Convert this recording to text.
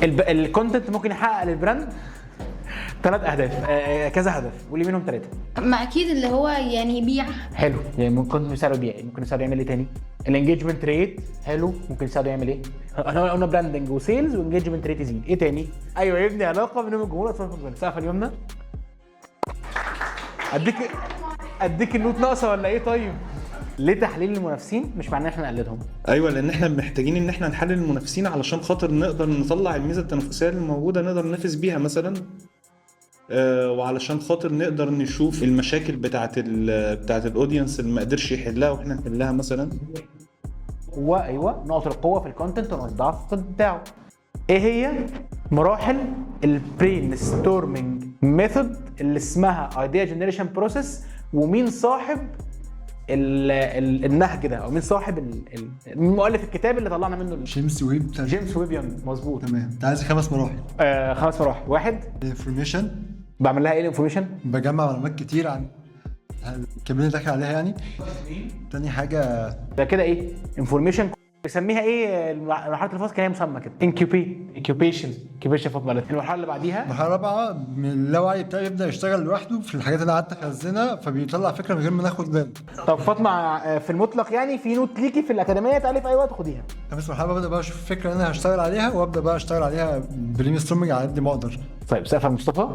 الكونتنت ممكن يحقق للبراند 3 اهداف، كذا هدف، واللي منهم 3. ما اكيد اللي هو يعني يبيع. حلو، يعني ممكن يساعده يبيع، ممكن يساعده يعمل ايه تاني؟ الانجيجمنت ريت حلو، ممكن يساعده يعمل ايه؟ احنا قلنا براندنج وسيلز وانجيجمنت ريت يزيد، ايه تاني؟ ايوه، يبني علاقه بين الجمهور واطراف سقف اليمنى. اديك النوت ناقصه ولا ايه؟ طيب ليه تحليل المنافسين؟ مش معناه ان احنا نقلدهم. ايوه، لان احنا محتاجين ان احنا نحلل المنافسين علشان خاطر نقدر نطلع الميزه التنافسيه اللي موجوده نقدر ننافس بيها مثلا، وعلشان خاطر نقدر نشوف المشاكل بتاعه الاودينس اللي ما قدرش يحلها واحنا نحلها مثلا. ايوه، نقط القوه في الكونتنت ونقط الضعف بتاعه. ايه هي مراحل البرين ستورمنج ميثود اللي اسمها ايديا جنريشن بروسيس، ومين صاحب النهج ده، او مين صاحب مؤلف الكتاب اللي طلعنا منه جيمس ويب. جيمس ويب يونغ. مظبوط، تمام. انت عايز 5 مراحل. 5 مراحل. 1 انفورميشن، بعمل لها ايه الانفورميشن؟ بجمع معلومات كتير عن الكابينه داخل عليها يعني. تاني حاجه ده كده ايه؟ انفورميشن. بيسميها ايه مرحله الفصل؟ كان هي مسمى كده انكيوبيشن فاضل. المرحله اللي بعديها المرحله الرابعه من اللاوعي بتاعي يبدا يشتغل لوحده في الحاجات اللي قعدت اخزنها، فبيطلع فكره من غير ما ناخد بالنا. طب فاطمه، في المطلق يعني في نوت ليكي في الاكاديميه، تعالي في اي وقت خديها. خامس مرحله ببدا بقى اشوف الفكره اللي انا هشتغل عليها، وابدا بقى اشتغل عليها برين ستورمنج على قد ما اقدر. طيب سقف مصطفى.